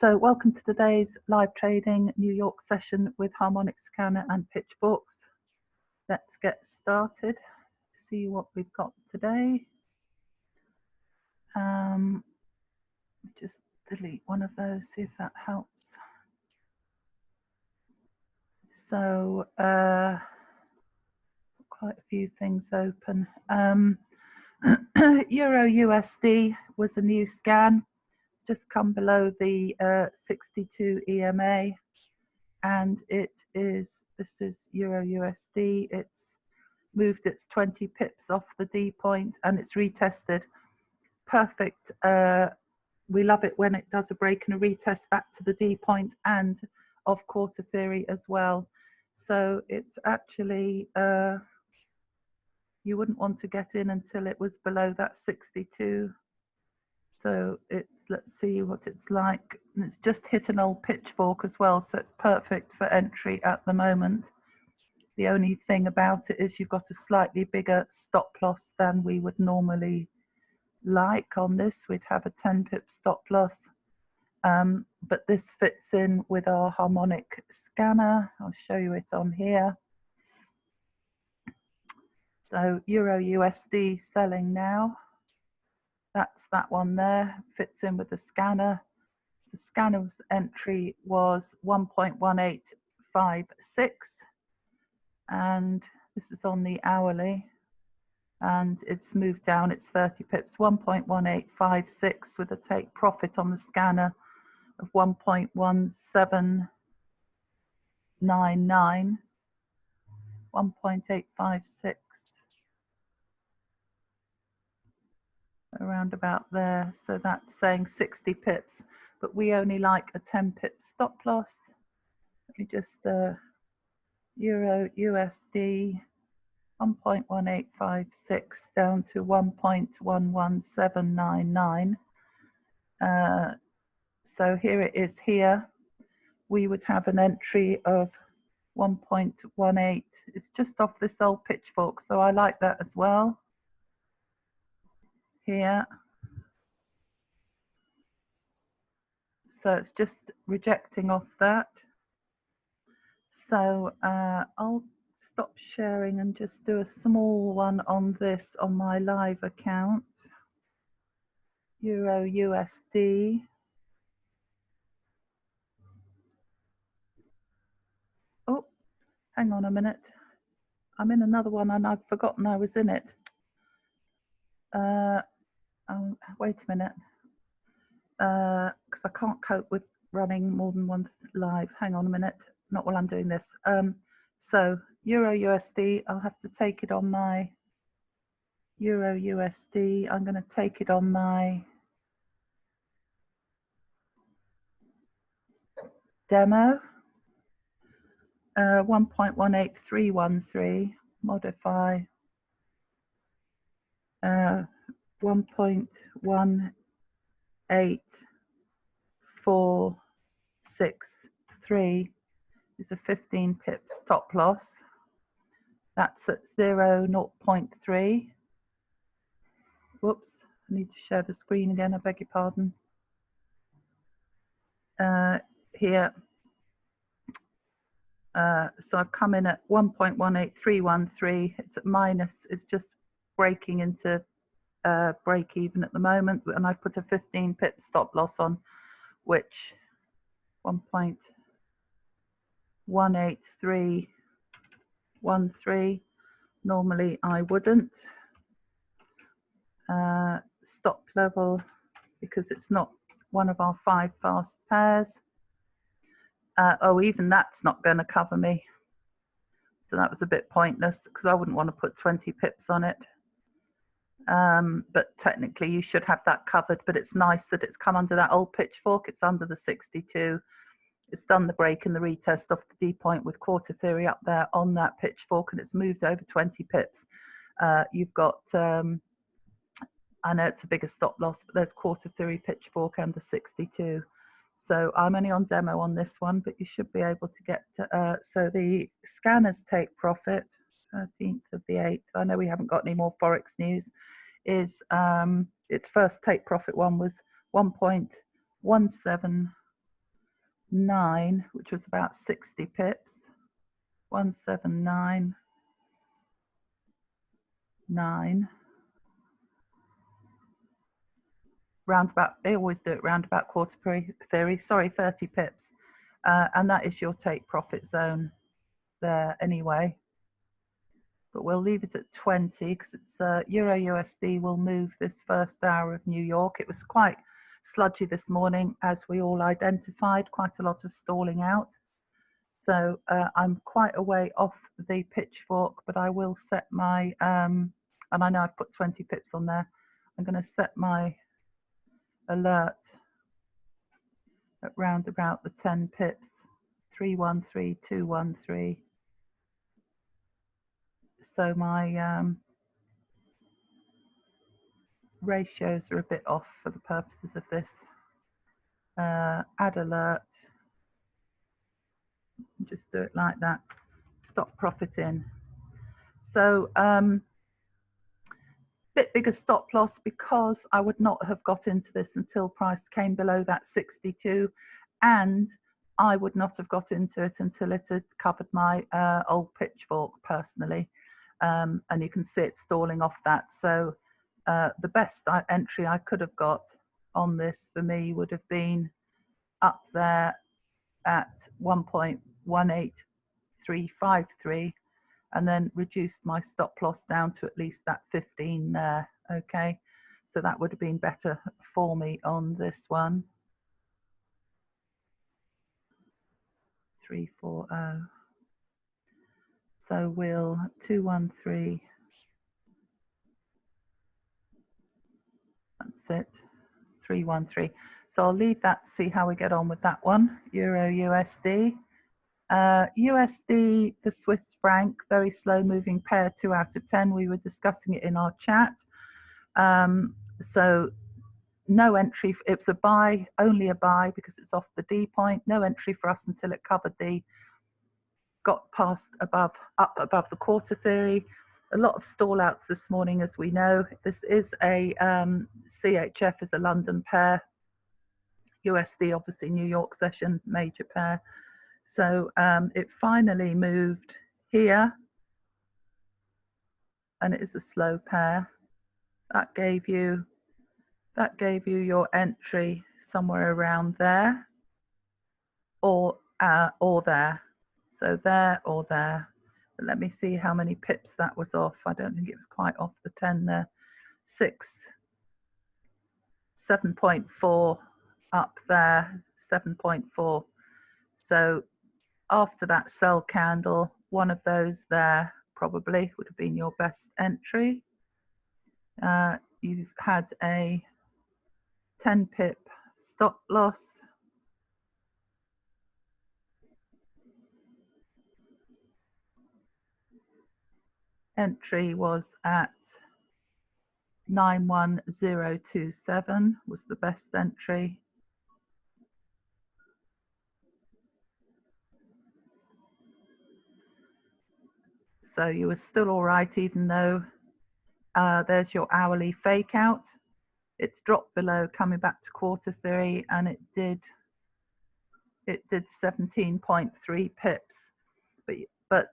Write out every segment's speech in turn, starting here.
So welcome to today's live trading New York session with Harmonic Scanner and pitchforks. Let's get started, see what we've got today. Just delete one of those, see if that helps. So quite a few things open. Euro USD was a new scan, just come below the 62 EMA, and this is Euro USD. It's moved its 20 pips off the D point and it's retested. Perfect. We love it when it does a break and a retest back to the D point and of quarter theory as well. So it's actually you wouldn't want to get in until it was below that 62. So let's see what it's like. And it's just hit an old pitchfork as well, so it's perfect for entry at the moment. The only thing about it is you've got a slightly bigger stop loss than we would normally like on this. We'd have a 10 pip stop loss, but this fits in with our harmonic scanner. I'll show you it on here. So Euro USD selling now. That's that one there, fits in with the scanner. The scanner's entry was 1.1856, and this is on the hourly, and it's moved down, it's 30 pips, 1.1856 with a take profit on the scanner of 1.1799, 1.856. Around about there, so that's saying 60 pips, but we only like a 10 pip stop loss. Let me just Euro USD 1.1856 down to 1.11799. So here it is here. We would have an entry of 1.18. It's just off this old pitchfork, so I like that as well. Here, so it's just rejecting off that. So I'll stop sharing and just do a small one on this on my live account. Euro USD. Oh, hang on a minute. I'm in another one and I've forgotten I was in it. Wait a minute, because I can't cope with running more than one live. Hang on a minute, not while I'm doing this. So Euro USD, I'll have to take it on my Euro USD. I'm going to take it on my demo. 1.18313, modify 1.18463 is a 15 pip stop loss. That's at 0.3. Whoops, I need to share the screen again, I beg your pardon. Here. So I've come in at 1.18313. It's at minus, it's just breaking into break even at the moment, and I've put a 15 pip stop loss on, which 1.18313. Normally I wouldn't. Stop level, because it's not one of our 5 fast pairs. Oh, even that's not going to cover me. So that was a bit pointless, because I wouldn't want to put 20 pips on it. But technically you should have that covered, but it's nice that it's come under that old pitchfork. It's under the 62. It's done the break and the retest off the D point with quarter theory up there on that pitchfork, and it's moved over 20 pips. You've got, I know it's a bigger stop loss, but there's quarter theory pitchfork and the 62. So I'm only on demo on this one, but you should be able to get, so the scanners take profit, 13th of the 8th. I know we haven't got any more Forex news. Its first take profit one was 1.17 179.9, which was about 60 pips. 179.9. Roundabout, they always do it roundabout quarter theory, sorry, 30 pips. And that is your take profit zone there anyway. But we'll leave it at 20 because it's Euro USD will move this first hour of New York. It was quite sludgy this morning, as we all identified, quite a lot of stalling out. So I'm quite a way off the pitchfork, but I will set my, and I know I've put 20 pips on there. I'm going to set my alert at round about the 10 pips, 313213. So my ratios are a bit off for the purposes of this. Add alert, just do it like that. Stop profit in. So bit bigger stop loss because I would not have got into this until price came below that 62, and I would not have got into it until it had covered my old pitchfork personally, and you can see it stalling off that. So the best entry I could have got on this for me would have been up there at 1.18353, and then reduced my stop loss down to at least that 15 there. Okay, so that would have been better for me on this one. 340. So we'll 213. That's it. 313. So I'll leave that to see how we get on with that one. Euro USD. USD, the Swiss franc, very slow moving pair, 2 out of 10. We were discussing it in our chat. So no entry, it was a buy, only a buy because it's off the D point. No entry for us until it covered got past up above the quarter theory. A lot of stall outs this morning, as we know. This is a CHF is a London pair. USD, obviously New York session, major pair. So it finally moved here, and it is a slow pair. That gave you your entry somewhere around there, or there. So there or there. But let me see how many pips that was off. I don't think it was quite off the 10 there. 7.4 up there, 7.4. So after that sell candle, one of those there probably would have been your best entry. You've had a 10 pip stop loss. Entry was at 91027 was the best entry. So you were still all right, even though there's your hourly fake out. It's dropped below, coming back to quarter theory, and it did 17.3 pips. But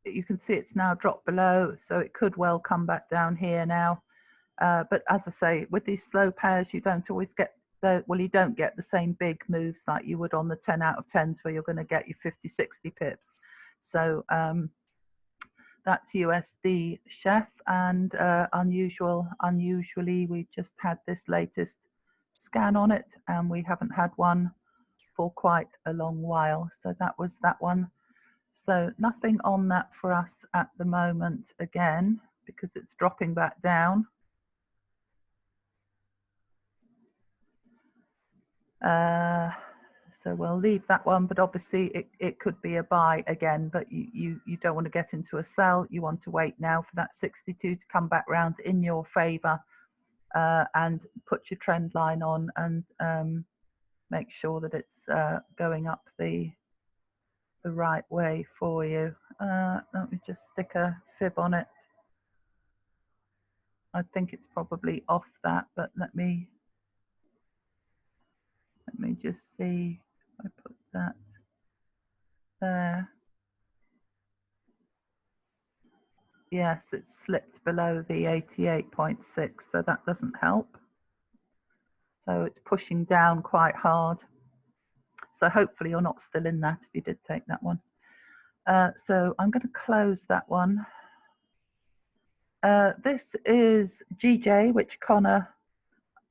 you can see it's now dropped below, so it could well come back down here now. But as I say, with these slow pairs, you don't always get you don't get the same big moves like you would on the 10 out of 10s where you're going to get your 50, 60 pips. So that's USD chef, and unusually we just had this latest scan on it, and we haven't had one for quite a long while. So that was that one. So nothing on that for us at the moment, again, because it's dropping back down. So we'll leave that one, but obviously it could be a buy again, but you don't want to get into a sell. You want to wait now for that 62 to come back round in your favor, and put your trend line on, and make sure that it's going up the right way for you. Let me just stick a fib on it. I think it's probably off that, but let me just see. I put that there. Yes, it's slipped below the 88.6, so that doesn't help. So it's pushing down quite hard. So hopefully you're not still in that if you did take that one. So I'm going to close that one. This is GJ, which Connor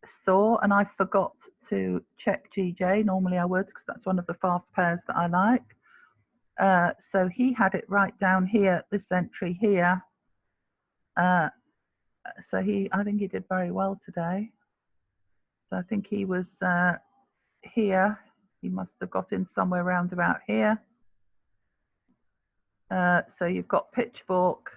saw, and I forgot to check GJ. Normally I would, because that's one of the fast pairs that I like. So he had it right down here, this entry here. So I think he did very well today. So I think he was here. He must have got in somewhere around about here. So you've got pitchfork,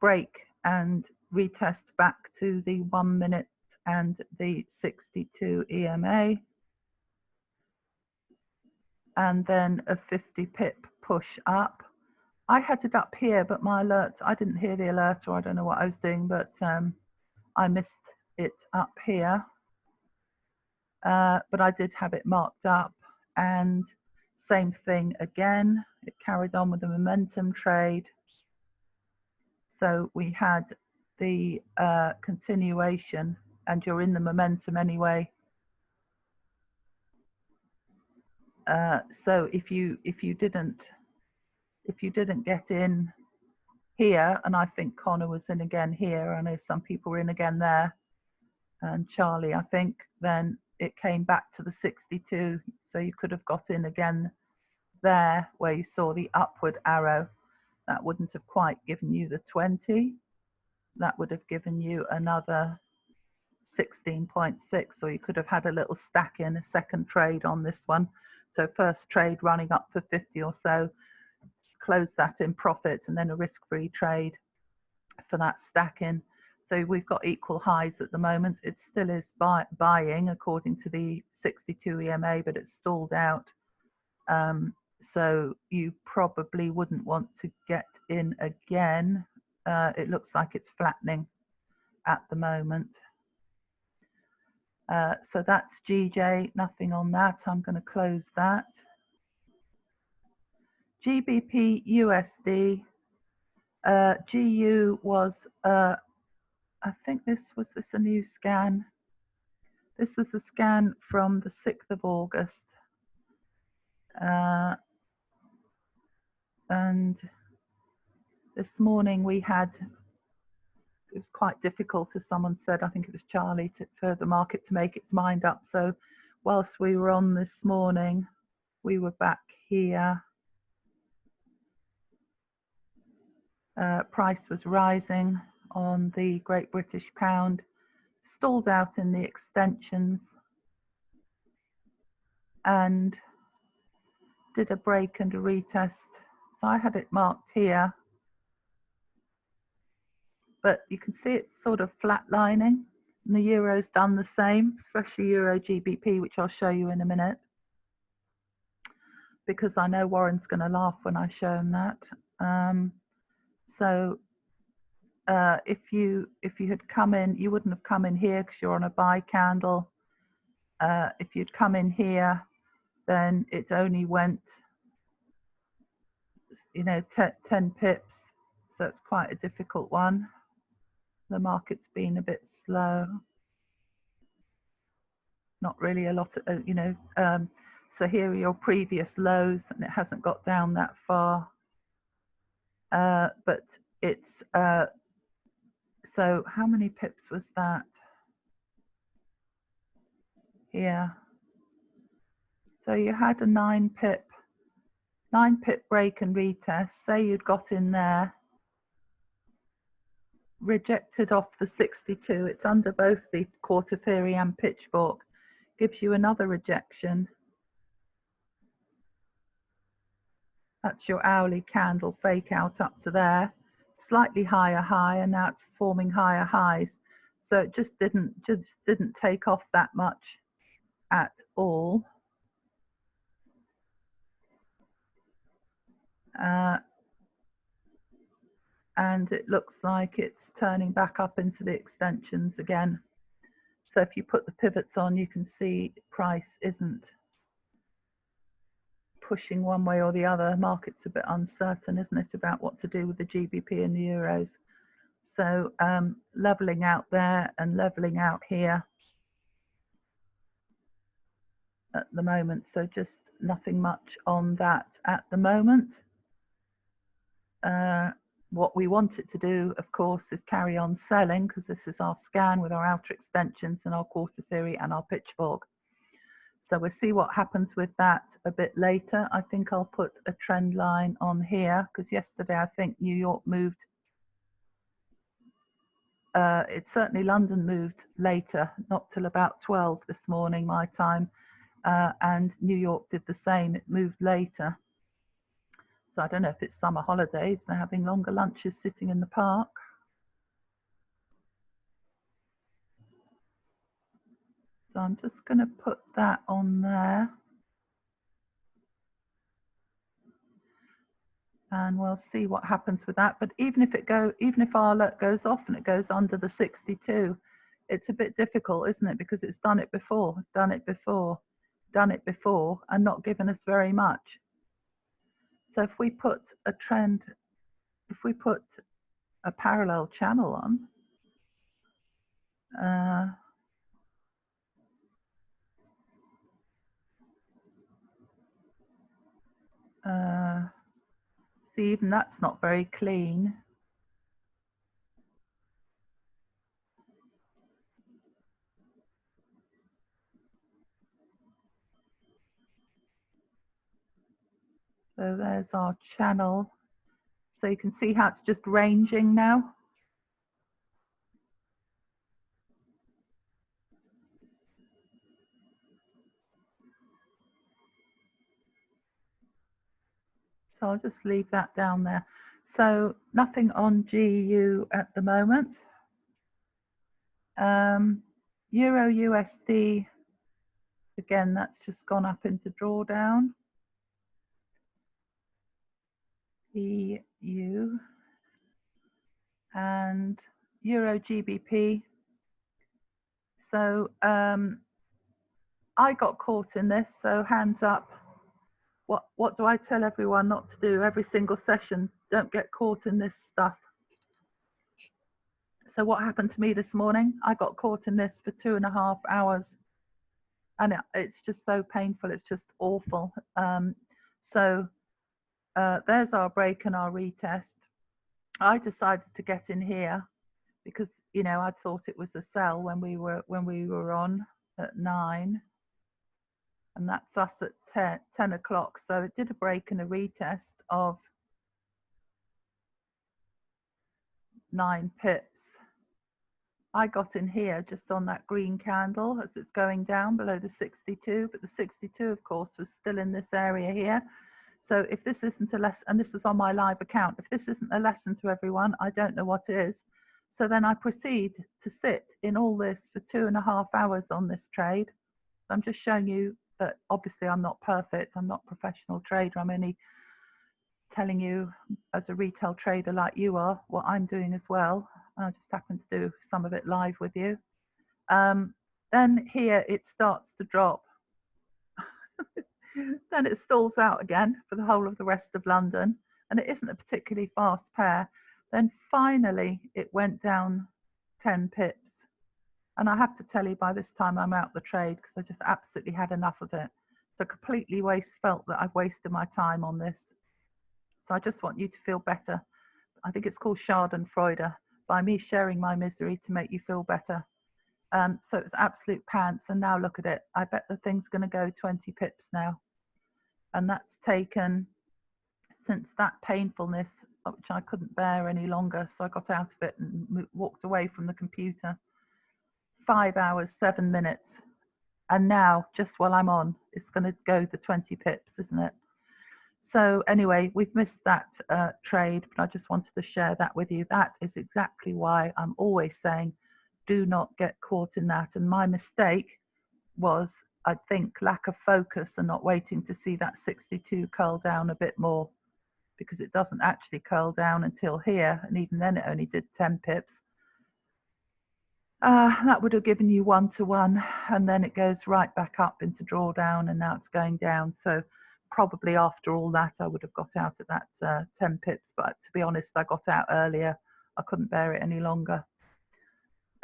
break and retest back to the 1 minute and the 62 EMA. And then a 50 pip push up. I had it up here, but my alert, I didn't hear the alert, or I don't know what I was doing, but I missed it up here. But I did have it marked up, and same thing again. It carried on with the momentum trade. So we had the continuation, and you're in the momentum anyway. So if you didn't get in here, and I think Connor was in again here, I know some people were in again there, and Charlie, I think, then it came back to the 62, so you could have got in again there where you saw the upward arrow. That wouldn't have quite given you the 20. That would have given you another 16.6, or you could have had a little stack in, a second trade on this one. So first trade running up for 50 or so, close that in profit, and then a risk-free trade for that stack in. So we've got equal highs at the moment. It still is buying according to the 62 EMA, but it's stalled out. So you probably wouldn't want to get in again. It looks like it's flattening at the moment. So that's GJ, nothing on that. I'm going to close that. GBP USD, GU was, I think this a new scan? This was a scan from the 6th of August. And this morning we had, it was quite difficult, as someone said, I think it was Charlie, for the market to make its mind up. So whilst we were on this morning, we were back here. Price was rising on the Great British Pound, stalled out in the extensions, and did a break and a retest. So I had it marked here, but you can see it's sort of flatlining, and the euro's done the same, especially Euro GBP, which I'll show you in a minute, because I know Warren's going to laugh when I show him that. So if you had come in, you wouldn't have come in here because you're on a buy candle. If you'd come in here, then it only went, you know, 10 pips. So it's quite a difficult one. The market's been a bit slow. Not really a lot of, you know, so here are your previous lows, and it hasn't got down that far. But it's, so how many pips was that? Here. So you had a 9 pip break and retest. Say you'd got in there, rejected off the 62. It's under both the quarter theory and pitchfork. Gives you another rejection. That's your hourly candle fake out up to there. Slightly higher high, and now it's forming higher highs. So it just didn't take off that much at all. And it looks like it's turning back up into the extensions again. So if you put the pivots on, you can see price isn't pushing one way or the other. Market's a bit uncertain, isn't it, about what to do with the GBP and the euros. So leveling out there and leveling out here at the moment. So just nothing much on that at the moment. What we want it to do, of course, is carry on selling, because this is our scan with our outer extensions and our quarter theory and our pitchfork. So we'll see what happens with that a bit later. I think I'll put a trend line on here, because yesterday I think New York moved. It's certainly London moved later, not till about 12 this morning, my time. And New York did the same, it moved later. So I don't know if it's summer holidays, they're having longer lunches sitting in the park. So I'm just going to put that on there. And we'll see what happens with that. But even if our alert goes off and it goes under the 62, it's a bit difficult, isn't it? Because it's done it before, and not given us very much. So if we put a trend, if we put a parallel channel on, see, even that's not very clean. So there's our channel. So you can see how it's just ranging now. So I'll just leave that down there. So nothing on GU at the moment. Euro USD, again, that's just gone up into drawdown. EU and Euro GBP. So I got caught in this, so hands up. What do I tell everyone not to do every single session? Don't get caught in this stuff. So what happened to me this morning? I got caught in this for 2.5 hours. And it's just so painful. It's just awful. So there's our break and our retest. I decided to get in here because, you know, I thought it was a sell when we were on at 9. And that's us at 10 o'clock. So it did a break and a retest of 9 pips. I got in here just on that green candle as it's going down below the 62, but the 62, of course, was still in this area here. So if this isn't a lesson, and this is on my live account, if this isn't a lesson to everyone, I don't know what is. So then I proceed to sit in all this for 2.5 hours on this trade. I'm just showing you that obviously I'm not perfect. I'm not a professional trader. I'm only telling you as a retail trader like you are what I'm doing as well. I just happen to do some of it live with you. Then here it starts to drop. Then it stalls out again for the whole of the rest of London, and it isn't a particularly fast pair. Then finally it went down 10 pips. And I have to tell you, by this time I'm out the trade because I just absolutely had enough of it. So completely felt that I've wasted my time on this. So I just want you to feel better. I think it's called Schadenfreude, by me sharing my misery to make you feel better. So it's absolute pants. And now look at it. I bet the thing's going to go 20 pips now. And that's taken, since that painfulness, which I couldn't bear any longer, so I got out of it and walked away from the computer. 5 hours, 7 minutes. And now, just while I'm on, it's going to go the 20 pips, isn't it? So anyway, we've missed that trade, but I just wanted to share that with you. That is exactly why I'm always saying, do not get caught in that. And my mistake was, I think, lack of focus and not waiting to see that 62 curl down a bit more, because it doesn't actually curl down until here. And even then it only did 10 pips. That would have given you 1-to-1, and then it goes right back up into drawdown, and now it's going down. So probably after all that I would have got out at that 10 pips, but to be honest, I got out earlier. I couldn't bear it any longer.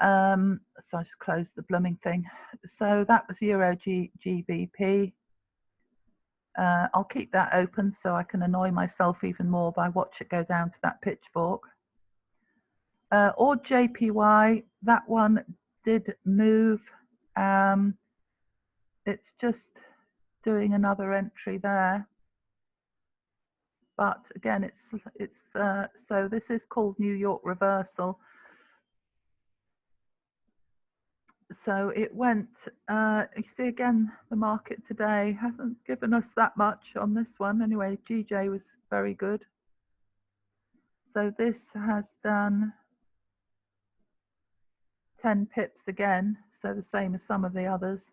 So I just closed the blooming thing. So that was Euro GBP. I'll keep that open so I can annoy myself even more by watch it go down to that pitchfork. Or JPY, that one did move. It's just doing another entry there. But again, so this is called New York reversal. So it went, you see again, the market today hasn't given us that much on this one. Anyway, GJ was very good. So this has done 10 pips again, so the same as some of the others.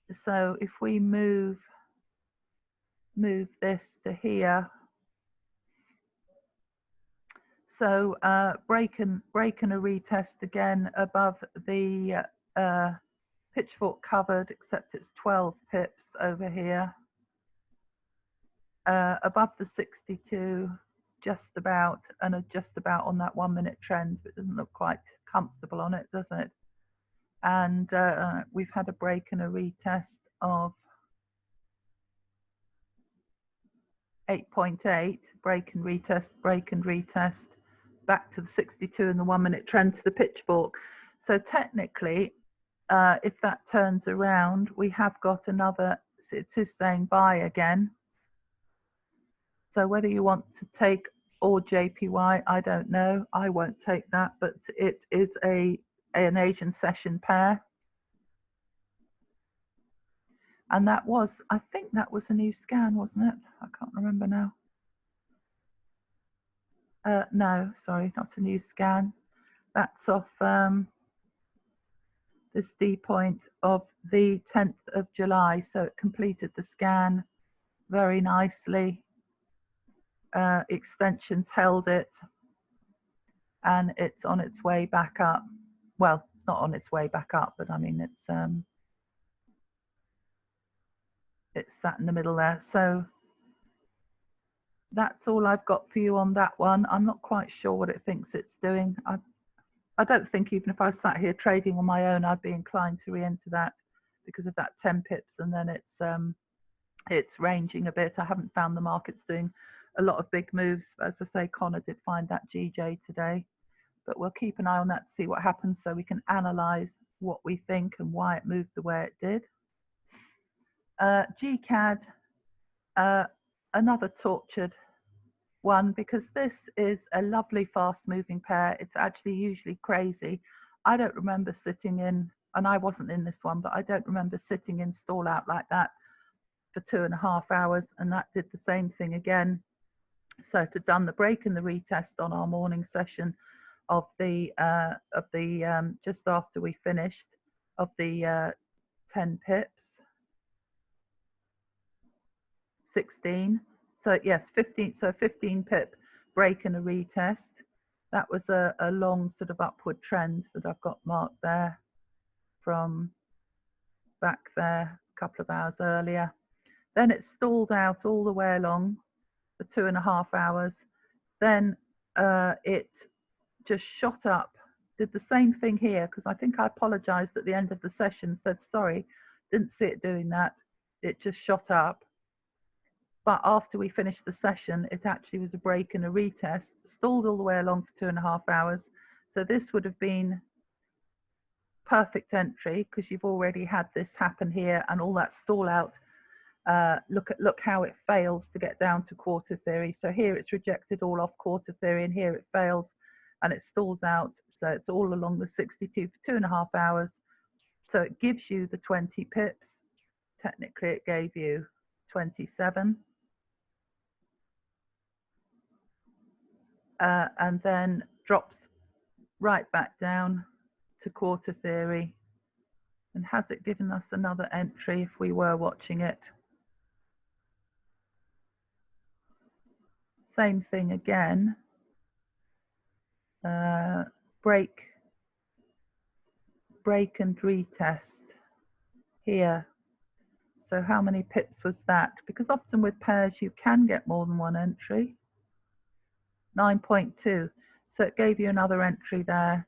So if we move this to here, so break and a retest again above the pitchfork covered, except it's 12 pips over here, above the 62, just about, and just about on that 1 minute trend, but it doesn't look quite comfortable on it, does it? And we've had a break and a retest of 8.8, break and retest, back to the 62 and the 1 minute trend to the pitchfork. So technically, if that turns around, we have got another, it is saying buy again. So whether you want to take or JPY, I don't know. I won't take that, but it is an Asian session pair. And that was, I think that was a new scan, wasn't it? I can't remember now. No, sorry, not a new scan. That's off this D point of the 10th of July. So it completed the scan very nicely. Extensions held it, and it's on its way back up. Well, not on its way back up, but I mean it's sat in the middle there. So that's all I've got for you on that one. I'm not quite sure what it thinks it's doing. I don't think even if I sat here trading on my own, I'd be inclined to re-enter that because of that 10 pips, and then it's ranging a bit. I haven't found the markets doing a lot of big moves. As I say, Connor did find that GJ today, but we'll keep an eye on that to see what happens so we can analyze what we think and why it moved the way it did. GCAD, another tortured one, because this is a lovely fast moving pair. It's actually usually crazy. I don't remember sitting in, and I wasn't in this one, but I don't remember sitting in stall out like that for 2.5 hours, and that did the same thing again. So to done the break and the retest on our morning session of the just after we finished of the 10 pips, 16. So yes, 15. So 15 pip break and a retest. That was a long sort of upward trend that I've got marked there from back there a couple of hours earlier. Then it stalled out all the way along for 2.5 hours. Then it just shot up, did the same thing here, because I think I apologized at the end of the session, said sorry, didn't see it doing that. It just shot up. But after we finished the session, it actually was a break and a retest, stalled all the way along for 2.5 hours. So this would have been perfect entry because you've already had this happen here and all that stall out. Look how it fails to get down to quarter theory. So here it's rejected all off quarter theory, and here it fails and it stalls out. So it's all along the 62 for 2.5 hours. So it gives you the 20 pips. Technically it gave you 27. And then drops right back down to quarter theory. And has it given us another entry if we were watching it? Same thing again. Break and retest here. So how many pips was that? Because often with pairs you can get more than one entry. 9.2. So it gave you another entry there,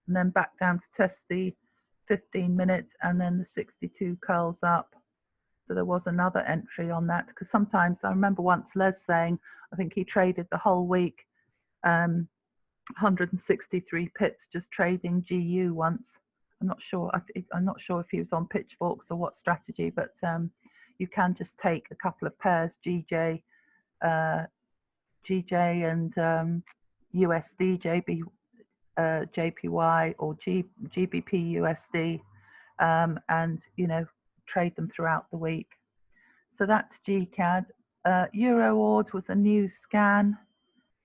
and then back down to test the 15 minutes, and then the 62 curls up. So there was another entry on that, because sometimes I remember once Les saying, I think he traded the whole week, 163 pips just trading GU once. I'm not sure if he was on pitchforks or what strategy, but you can just take a couple of pairs, GJ and USD, JPY or GBP USD, and trade them throughout the week. So that's GCAD. EURAUD was a new scan,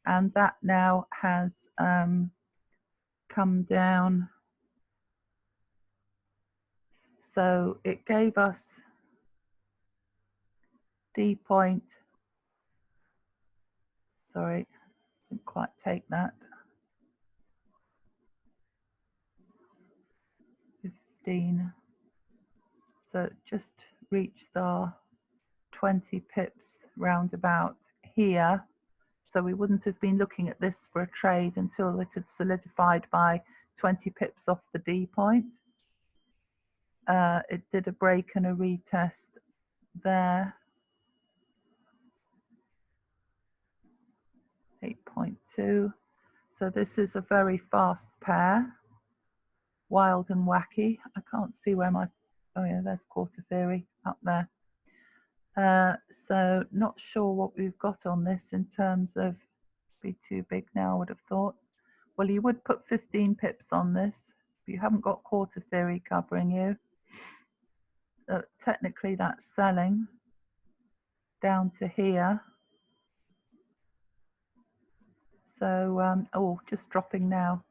and that now has come down. So it gave us D point. Sorry, didn't quite take that. 15. So it just reached our 20 pips roundabout here. So we wouldn't have been looking at this for a trade until it had solidified by 20 pips off the D point. It did a break and a retest there. 8.2. So this is a very fast pair. Wild and wacky. I can't see where my, oh yeah, there's quarter theory up there. So not sure what we've got on this in terms of, be too big now, I would have thought. Well, you would put 15 pips on this, but you haven't got quarter theory covering you. Technically that's selling down to here. So, oh, just dropping now.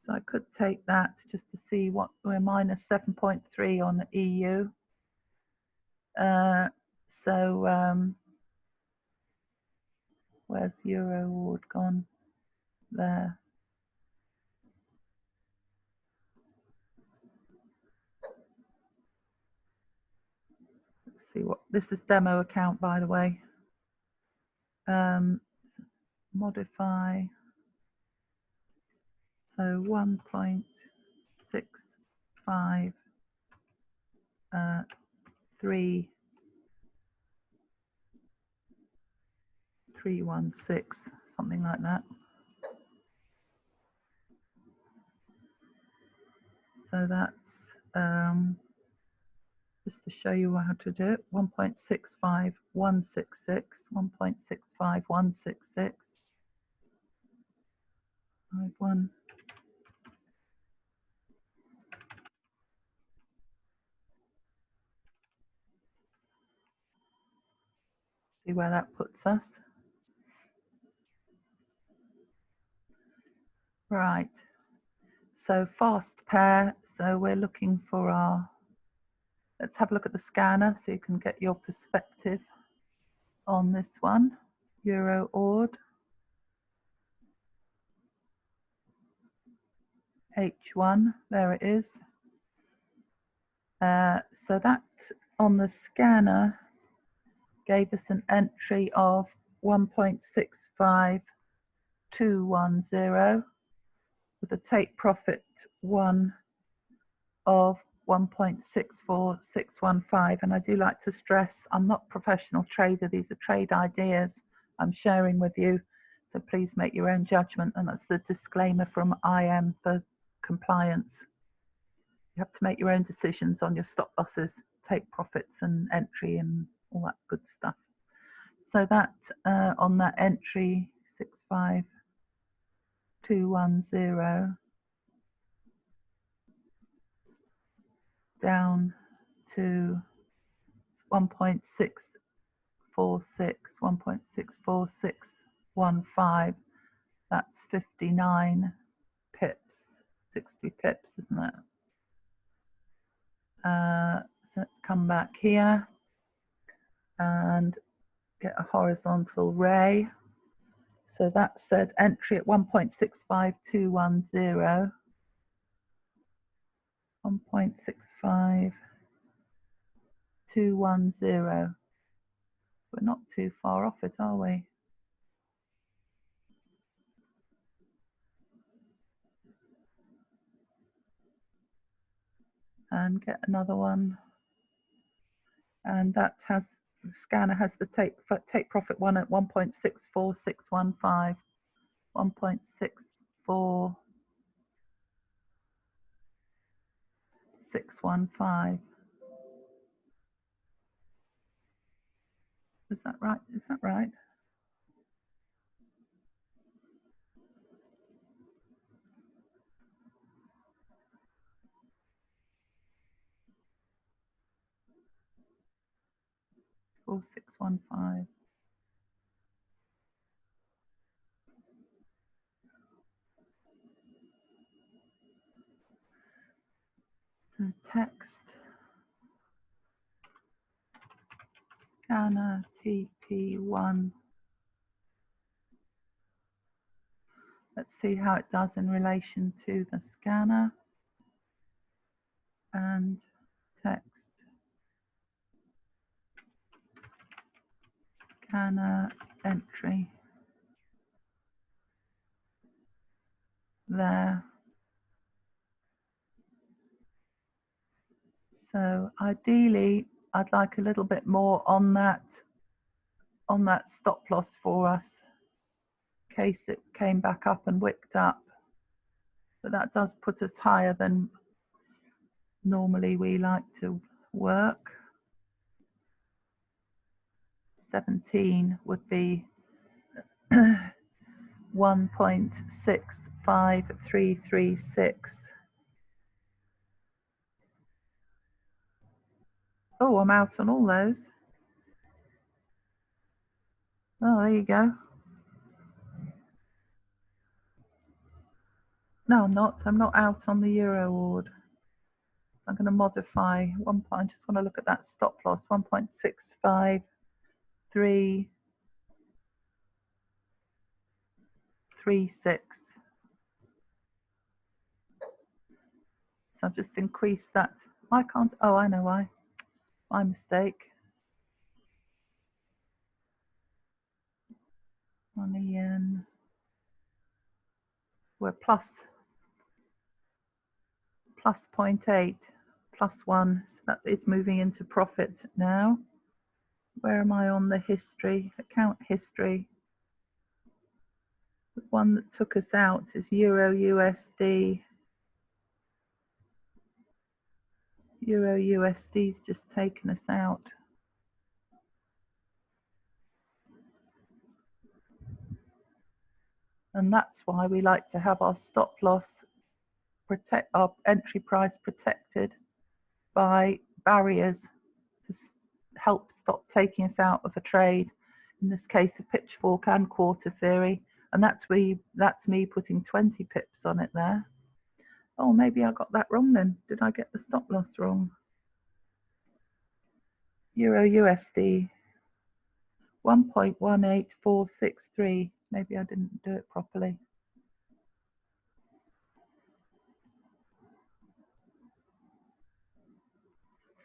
So I could take that just to see what we're minus 7.3 on the EU. Where's EURAUD gone? There. Let's see what this is. Demo account, by the way. Modify. So 1.65 316, something like that. So that's just to show you how to do it. 1.65166, 1.65166, 51. See where that puts us. Right. So fast pair. So we're looking for our, let's have a look at the scanner so you can get your perspective on this one. EURAUD. H1, there it is. So that on the scanner gave us an entry of 1.65210 with a take profit one of 1.64615. And I do like to stress, I'm not a professional trader. These are trade ideas I'm sharing with you. So please make your own judgment. And that's the disclaimer from IM for compliance. You have to make your own decisions on your stop losses, take profits and entry and all that good stuff. So that on that entry 65210 down to 1.64615. That's 59 pips, 60 pips, isn't it? So let's come back here and get a horizontal ray. So that said entry at 1.65210, 1.65210, 210. We're not too far off it, are we? And get another one. And that has, the scanner has the take profit one at 1.64615. 1.64615. Is that right? Is that right? Or 615. So text scanner TP1. Let's see how it does in relation to the scanner. And text scanner entry there. So ideally, I'd like a little bit more on that stop loss for us, in case it came back up and wicked up. But that does put us higher than normally we like to work. 17 would be 1.65336. Oh, I'm out on all those. Oh, there you go. No, I'm not. I'm not out on the EURAUD. I'm going to modify one point. I just want to look at that stop loss, 1.65336. So I've just increased that. I can't. Oh, I know why. My mistake. On the yen. We're plus 0.8, +1. So that is moving into profit now. Where am I on the history? Account history. The one that took us out is EURAUD. EURAUD's just taken us out. And that's why we like to have our stop loss, protect our entry price protected by barriers to help stop taking us out of a trade. In this case, a pitchfork and quarter theory. And that's me putting 20 pips on it there. Oh, maybe I got that wrong then. Did I get the stop loss wrong? EURAUD 1.18463. Maybe I didn't do it properly.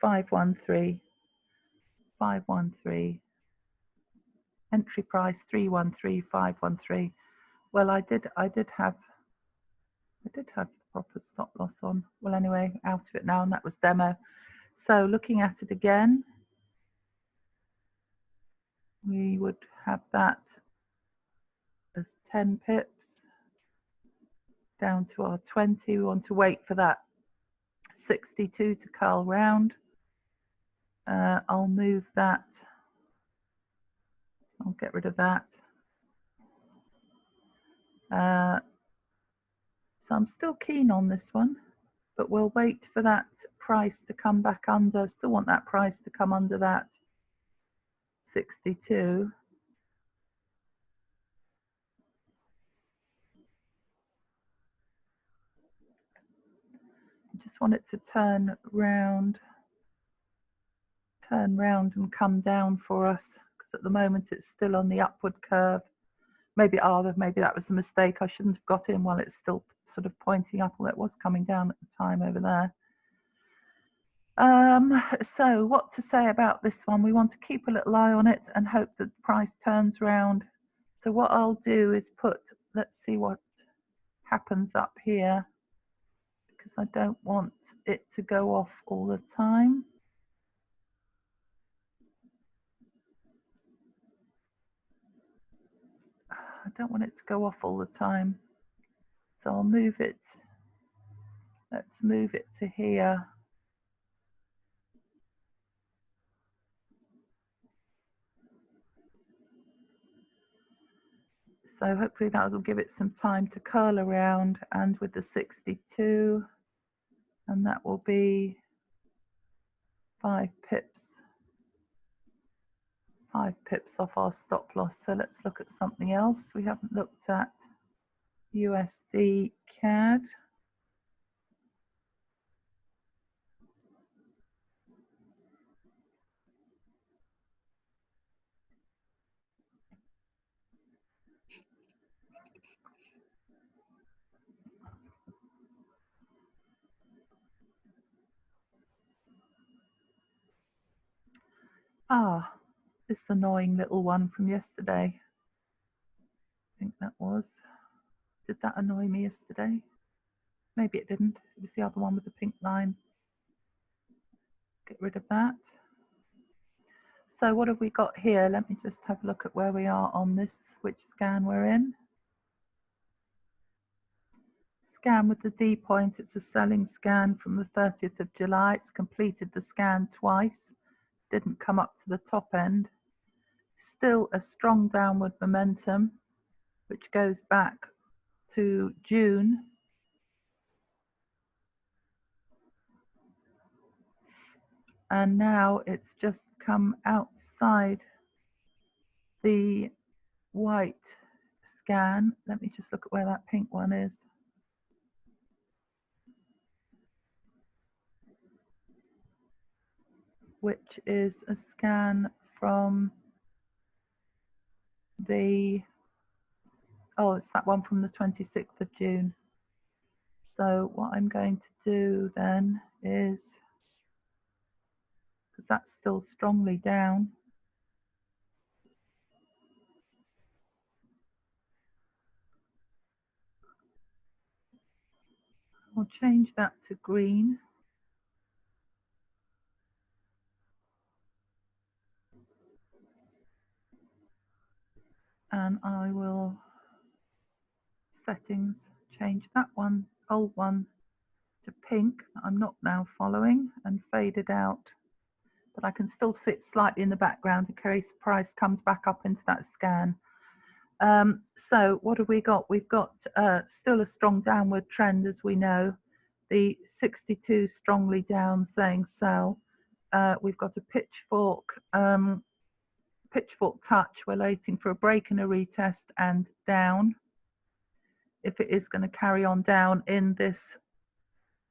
$513. Entry price 313,513. Well, I did have the proper stop loss on. Well, anyway, out of it now, and that was demo. So looking at it again, we would have that as 10 pips down to our 20. We want to wait for that 62 to curl round. I'll move that. I'll get rid of that. So I'm still keen on this one, but we'll wait for that price to come back under. Still want that price to come under that 62. I just want it to turn round and come down for us, because at the moment it's still on the upward curve. Maybe that was the mistake. I shouldn't have got in while it's still sort of pointing up, although it was coming down at the time over there. So what to say about this one? We want to keep a little eye on it and hope that the price turns round. So what I'll do is let's see what happens up here, because I don't want it to go off all the time. I don't want it to go off all the time. So I'll move it. Let's move it to here. So hopefully that will give it some time to curl around, and with the 62, and that will be 5 pips off our stop loss. So let's look at something else. We haven't looked at USD CAD. This annoying little one from yesterday. I think that was. Did that annoy me yesterday? Maybe it didn't. It was the other one with the pink line. Get rid of that. So what have we got here? Let me just have a look at where we are on this, which scan we're in. Scan with the D point. It's a selling scan from the 30th of July. It's completed the scan twice. Didn't come up to the top end. Still a strong downward momentum, which goes back to June. And now it's just come outside the white scan. Let me just look at where that pink one is. Which is a scan from the, it's that one from the 26th of June. So what I'm going to do then is, because that's still strongly down, I'll change that to green. And I will, settings, change that one, old one, to pink. I'm not now following, and fade it out. But I can still sit slightly in the background in case price comes back up into that scan. So what have we got? We've got still a strong downward trend, as we know. The 62 strongly down, saying sell. We've got a pitchfork touch. We're waiting for a break and a retest and down. If it is going to carry on down in this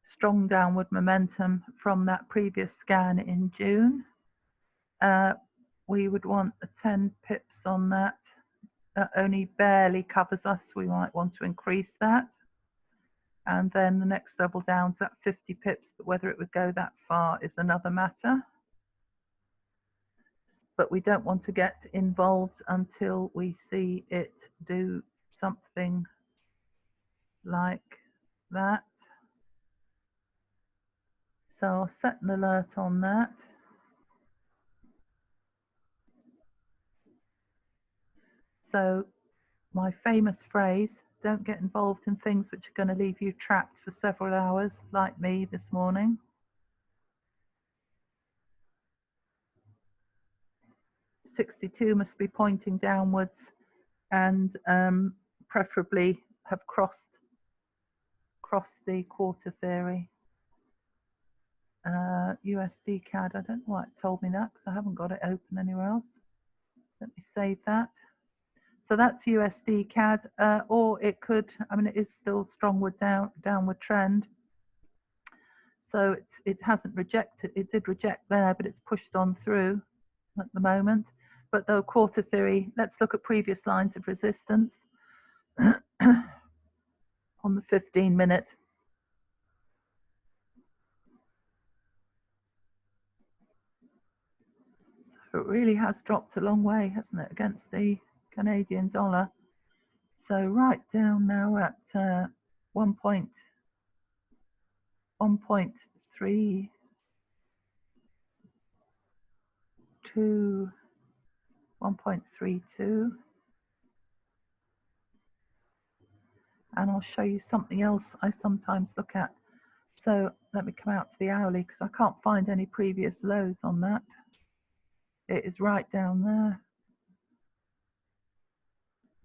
strong downward momentum from that previous scan in June, we would want a 10 pips on that. That only barely covers us. We might want to increase that. And then the next level down is that 50 pips, but whether it would go that far is another matter. But we don't want to get involved until we see it do something like that. So I'll set an alert on that. So my famous phrase, don't get involved in things which are going to leave you trapped for several hours, like me this morning. $62 must be pointing downwards, and preferably have crossed the quarter theory. USD CAD, I don't know why it told me that, because I haven't got it open anywhere else. Let me save that. So that's USD CAD, or it could, I mean, it is still strong downward trend. So it hasn't rejected, it did reject there, but it's pushed on through at the moment. But the quarter theory, let's look at previous lines of resistance on the 15-minute. It really has dropped a long way, hasn't it, against the Canadian dollar. So right down now at 1.32, 1.32. And I'll show you something else I sometimes look at. So let me come out to the hourly because I can't find any previous lows on that. It is right down there.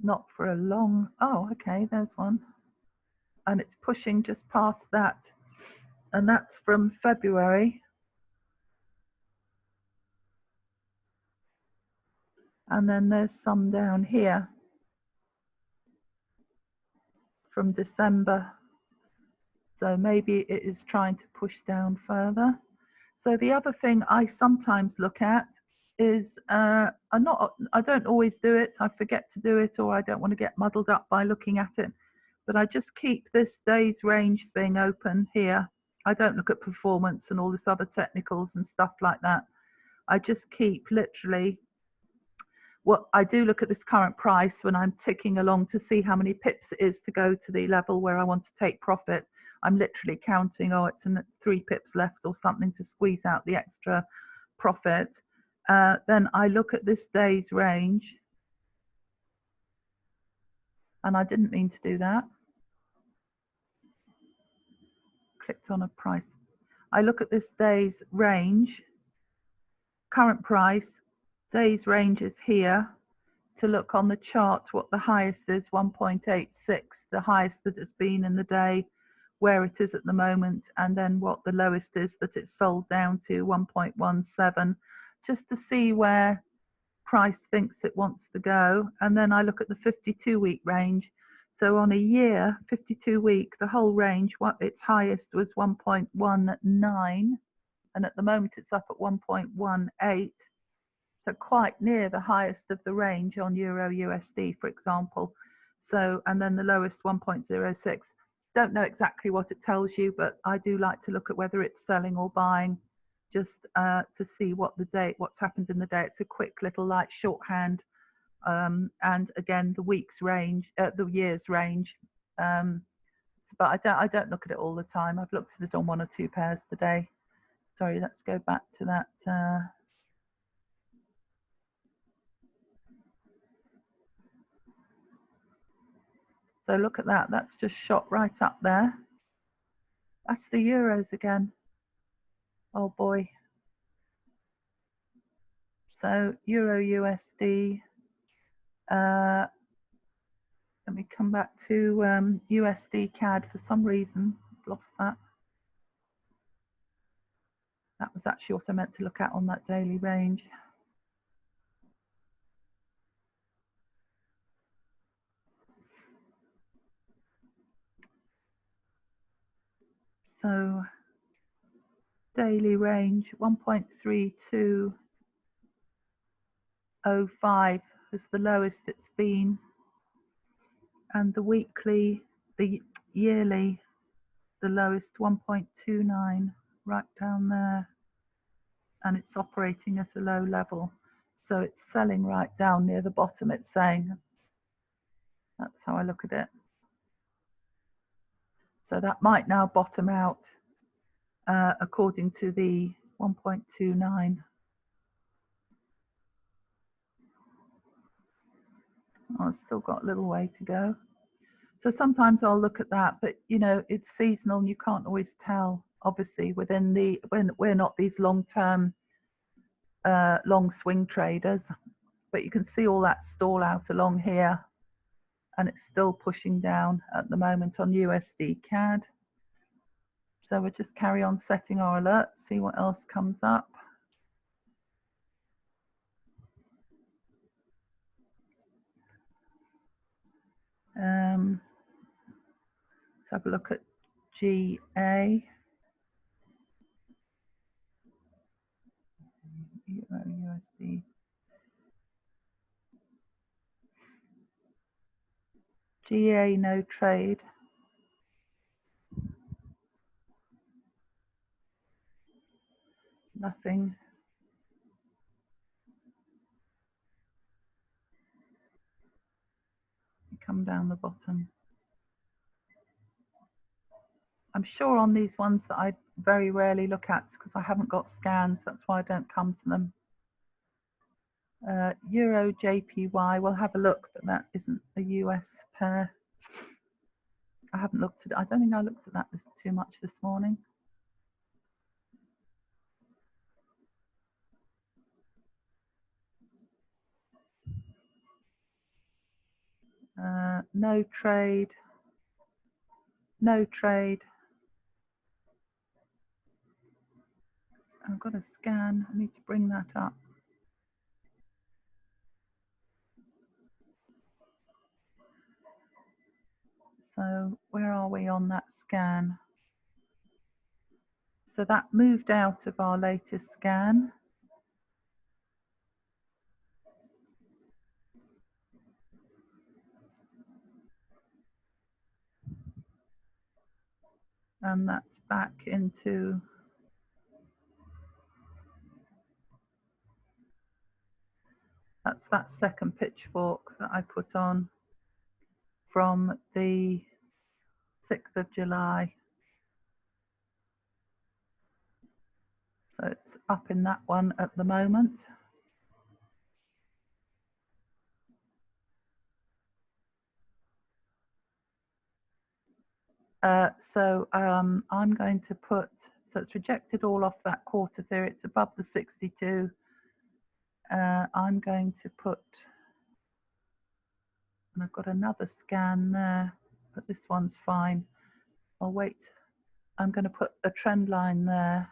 Not for a long, oh, okay, there's one. And it's pushing just past that. And that's from February. And then there's some down here from December. So maybe it is trying to push down further. So the other thing I sometimes look at is, I don't always do it. I forget to do it, or I don't want to get muddled up by looking at it. But I just keep this day's range thing open here. I don't look at performance and all this other technicals and stuff like that. I just keep literally, what I do look at this current price when I'm ticking along to see how many pips it is to go to the level where I want to take profit. I'm literally counting, oh, it's 3 pips left or something to squeeze out the extra profit. Then I look at this day's range, and I didn't mean to do that. Clicked on a price. I look at this day's range, current price, day's range is here, to look on the chart what the highest is, 1.86, the highest that it's been in the day, where it is at the moment, and then what the lowest is that it's sold down to, 1.17, just to see where price thinks it wants to go. And then I look at the 52-week range. So on a year, 52-week, the whole range, what its highest was 1.19, and at the moment it's up at 1.18. So quite near the highest of the range on Euro USD, for example. So, and then the lowest 1.06. Don't know exactly what it tells you, but I do like to look at whether it's selling or buying, just to see what's happened in the day. It's a quick little light shorthand, and again the week's range, the year's range. But I don't look at it all the time. I've looked at it on 1 or 2 pairs today. Sorry, let's go back to that. So look at that, that's just shot right up there. That's the euros again. Oh boy. So Euro USD, let me come back to USD CAD for some reason, I've lost that. That was actually what I meant to look at on that daily range. So daily range 1.3205 is the lowest it's been, and the weekly, the yearly, the lowest 1.29 right down there, and it's operating at a low level. So it's selling right down near the bottom, it's saying. That's how I look at it. So that might now bottom out according to the 1.29. Oh, it's still got a little way to go. So sometimes I'll look at that, but you know, it's seasonal and you can't always tell, obviously, within the, when we're not these long-term, long swing traders, but you can see all that stall out along here, and it's still pushing down at the moment on USD CAD. So we'll just carry on setting our alerts, see what else comes up. Let's have a look at GA. Euro USD. GA no trade. Nothing. come down the bottom. I'm sure on these ones that I very rarely look at because I haven't got scans, that's why I don't come to them. Euro JPY, we'll have a look, but that isn't a US pair. I haven't looked at it. I don't think I looked at that too much this morning. No trade. No trade. I've got a scan. I need to bring that up. So where are we on that scan? So that moved out of our latest scan. And that's back into that's that second pitchfork that I put on from the 6th of July. So it's up in that one at the moment. I'm going to put, so it's rejected all off that quarter theory, it's above the 62. I'm going to put, and I've got another scan there, but this one's fine. I'll wait. I'm going to put a trend line there,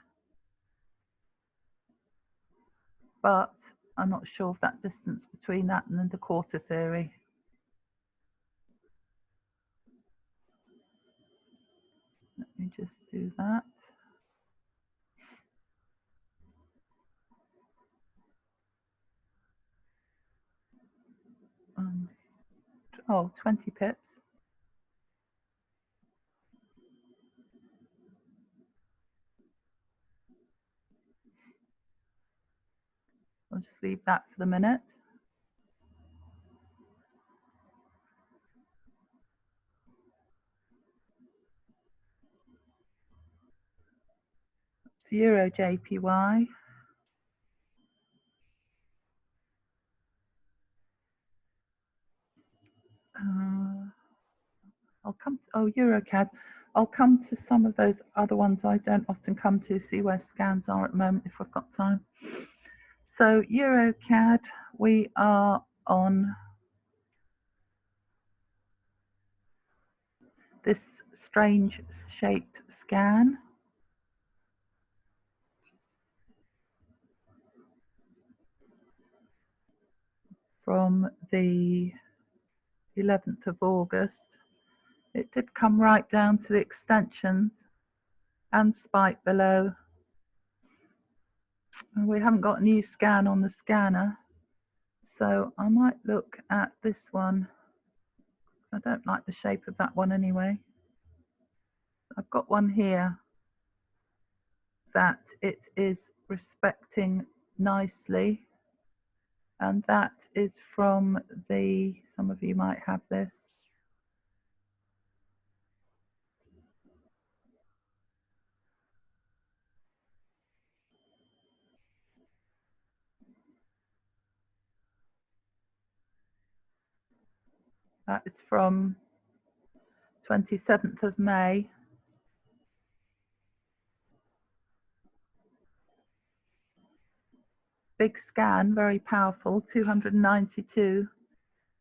but I'm not sure of that distance between that and then the quarter theory. Let me just do that. Oh, 20 pips. I'll just leave that for the minute. It's Euro JPY. I'll come to, oh, EuroCAD. I'll come to some of those other ones I don't often come to, see where scans are at the moment if I've got time. So EuroCAD, we are on this strange shaped scan. From the 11th of August. It did come right down to the extensions and spike below. And we haven't got a new scan on the scanner, so I might look at this one. I don't like the shape of that one anyway. I've got one here that it is respecting nicely, and that is from the, some of you might have this, that is from 27th of May. Big scan, very powerful, 292.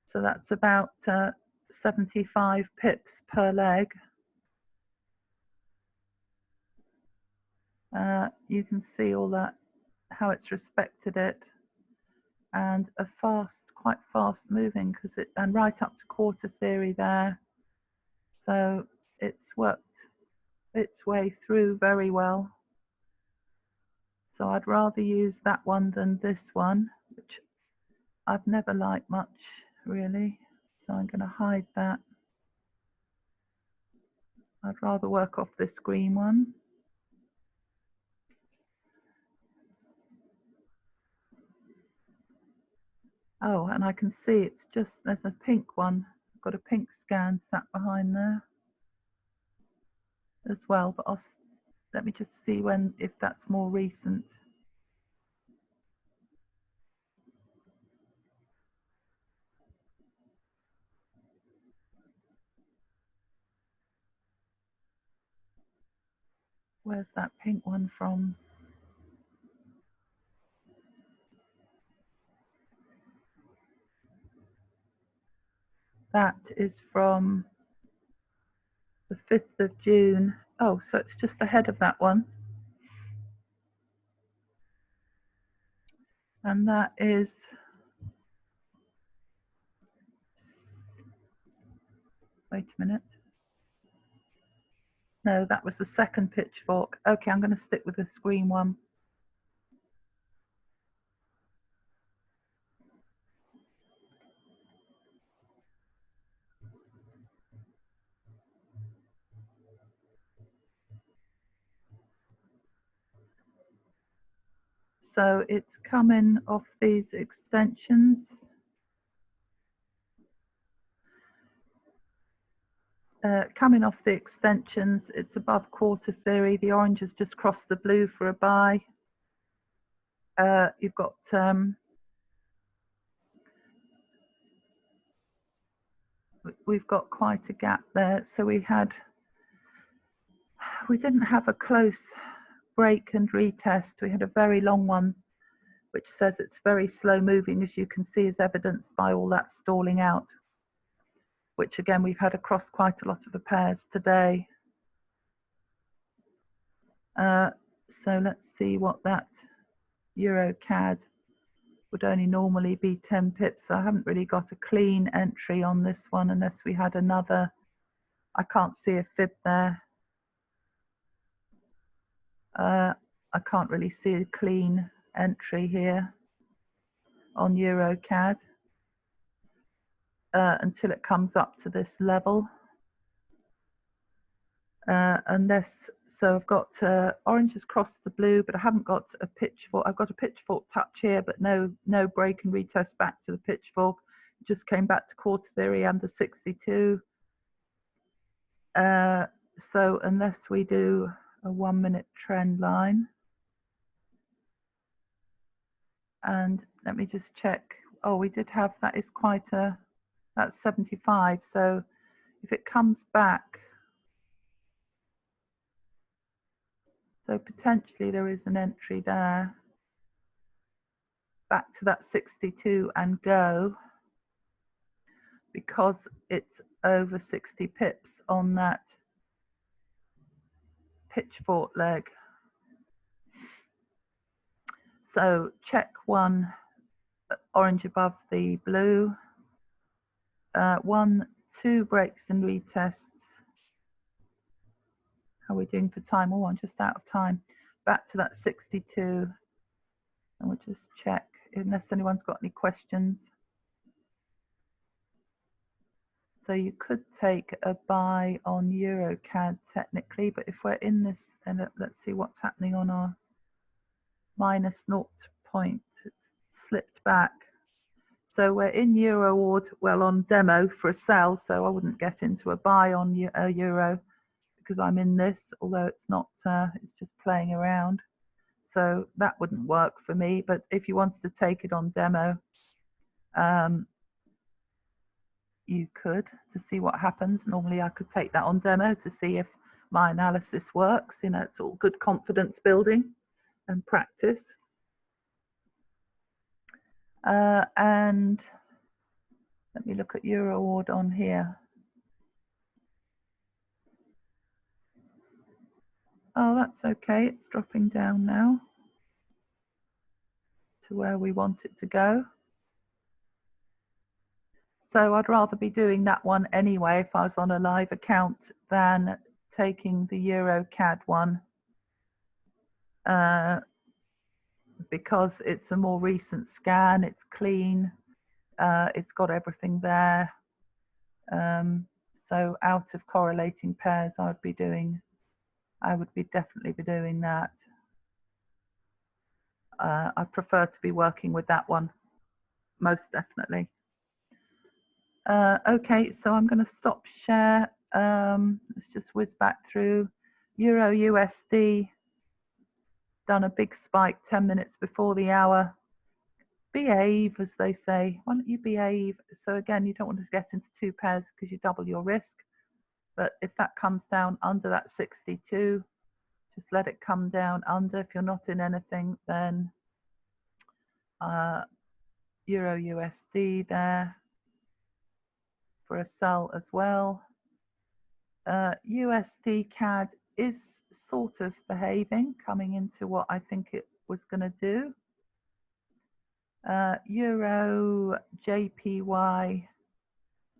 So that's about 75 pips per leg. You can see all that, how it's respected it, and a fast, quite fast moving, because it, and right up to quarter theory there. So it's worked its way through very well. So I'd rather use that one than this one, which I've never liked much, really. So I'm going to hide that. I'd rather work off this green one. Oh, and I can see it's just, there's a pink one got a pink scan sat behind there as well, but let me just see if that's more recent. Where's that pink one from? That is from the 5th of June. Oh, so it's just ahead of that one. And that is, wait a minute. No, that was the second pitchfork. Okay, I'm going to stick with the screen one. So it's coming off these extensions. Coming off the extensions, it's above quarter theory. The orange has just crossed the blue for a buy. You've got we've got quite a gap there. So we didn't have a close break and retest. We had a very long one, which says it's very slow moving, as you can see, is evidenced by all that stalling out, which again we've had across quite a lot of the pairs today. So let's see what that Euro CAD would only normally be 10 pips. So I haven't really got a clean entry on this one unless we had another. I can't see a fib there. I can't really see a clean entry here on Euro CAD until it comes up to this level. So I've got orange has crossed the blue, but I haven't got a pitchfork. I've got a pitchfork touch here, but no break and retest back to the pitchfork. It just came back to quarter theory under 62. So unless we do a 1 minute trend line, and let me just check. Oh, we did have, that is quite a, that's 75. So if it comes back, so potentially there is an entry there back to that 62 and go, because it's over 60 pips on that pitchfork leg. So check one, orange above the blue, 1, 2 breaks and retests. How are we doing for time? Oh, I'm just out of time. Back to that 62, and we'll just check unless anyone's got any questions. So you could take a buy on EuroCAD technically, but if we're in this, and let's see what's happening on our minus 0 point, it's slipped back. So we're in EURAUD, well, on demo for a sell, so I wouldn't get into a buy on Euro because I'm in this, although it's not, it's just playing around. So that wouldn't work for me, but if you wanted to take it on demo, you could, to see what happens. Normally I could take that on demo to see if my analysis works. You know, it's all good confidence building and practice. And let me look at EURAUD on here. Oh, that's okay. It's dropping down now to where we want it to go. So I'd rather be doing that one anyway if I was on a live account than taking the EuroCAD one, because it's a more recent scan, it's clean, it's got everything there. So out of correlating pairs, I would definitely be doing that. I prefer to be working with that one, most definitely. Okay, so I'm going to stop share. Let's just whiz back through. Euro USD done a big spike 10 minutes before the hour. Behave, as they say. Why don't you behave? So again, you don't want to get into two pairs because you double your risk. But if that comes down under that 62, just let it come down under. If you're not in anything, then Euro USD there for a sell as well. USD CAD is sort of behaving, coming into what I think it was going to do. Euro JPY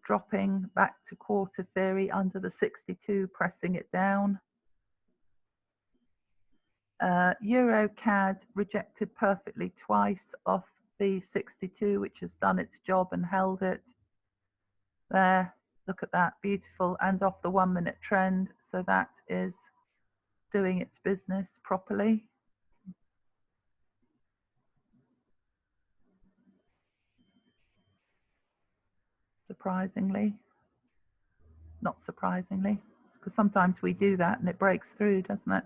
dropping back to quarter theory under the 62, pressing it down. Euro CAD rejected perfectly twice off the 62, which has done its job and held it there. Look at that, beautiful, and off the 1 minute trend. So that is doing its business properly. Surprisingly, not surprisingly, because sometimes we do that and it breaks through, doesn't it?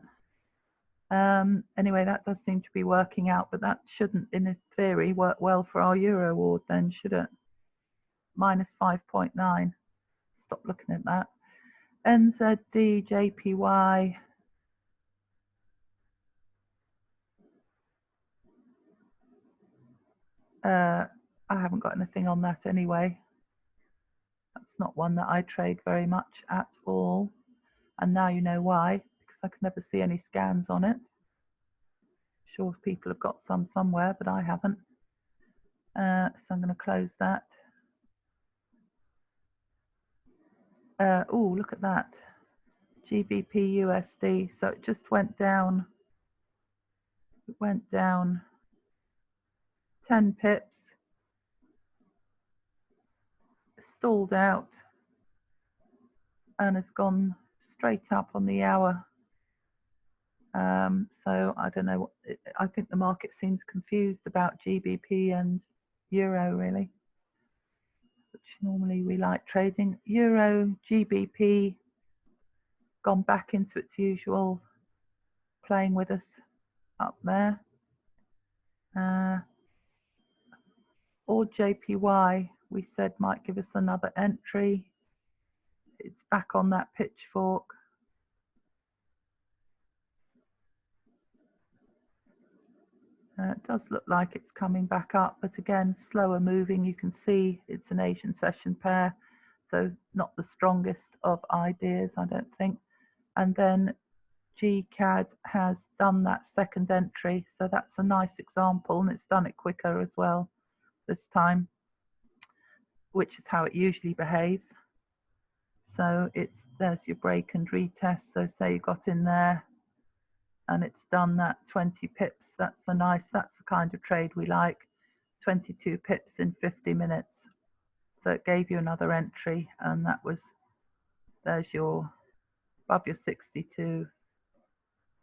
Anyway, that does seem to be working out, but that shouldn't, in theory, work well for our EURAUD then, should it? Minus 5.9. Stop looking at that. NZD, JPY. I haven't got anything on that anyway. That's not one that I trade very much at all. And now you know why, because I can never see any scans on it. Sure, people have got some somewhere, but I haven't. So I'm going to close that. Oh, look at that. GBP USD. So it just went down. It went down 10 pips. Stalled out. And has gone straight up on the hour. So I don't know. I think the market seems confused about GBP and Euro, really, which normally we like trading. Euro, GBP, gone back into its usual, playing with us up there. Or JPY, we said might give us another entry. It's back on that pitchfork. It does look like it's coming back up, but again, slower moving. You can see it's an Asian session pair, so not the strongest of ideas, I don't think. And then GCAD has done that second entry, so that's a nice example, and it's done it quicker as well this time, which is how it usually behaves. So there's your break and retest. So say you got in there and it's done that 20 pips. That's the kind of trade we like. 22 pips in 50 minutes. So it gave you another entry, and there's your above your 62.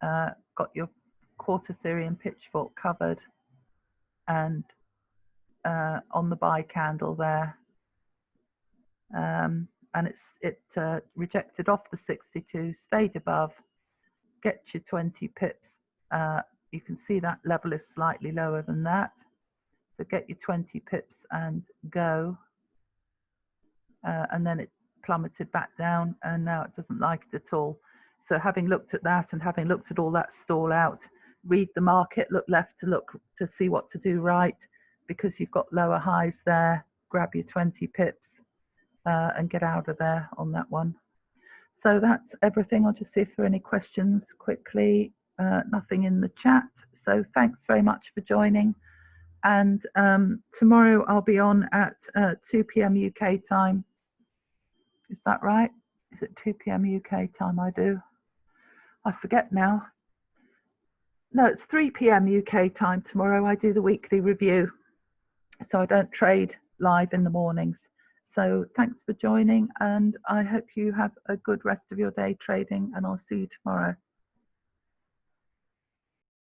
Got your quarter theory and pitchfork covered, and on the buy candle there. And it rejected off the 62, stayed above, get your 20 pips. You can see that level is slightly lower than that. So get your 20 pips and go. And then it plummeted back down, and now it doesn't like it at all. So having looked at that and having looked at all that stall out, read the market, look left to see what to do right, because you've got lower highs there. Grab your 20 pips and get out of there on that one. So that's everything. I'll just see if there are any questions quickly. Nothing in the chat. So thanks very much for joining. And tomorrow I'll be on at 2 p.m. UK time. Is that right? Is it 2 p.m. UK time I do? I forget now. No, it's 3 p.m. UK time tomorrow. I do the weekly review. So I don't trade live in the mornings. So thanks for joining, and I hope you have a good rest of your day trading, and I'll see you tomorrow.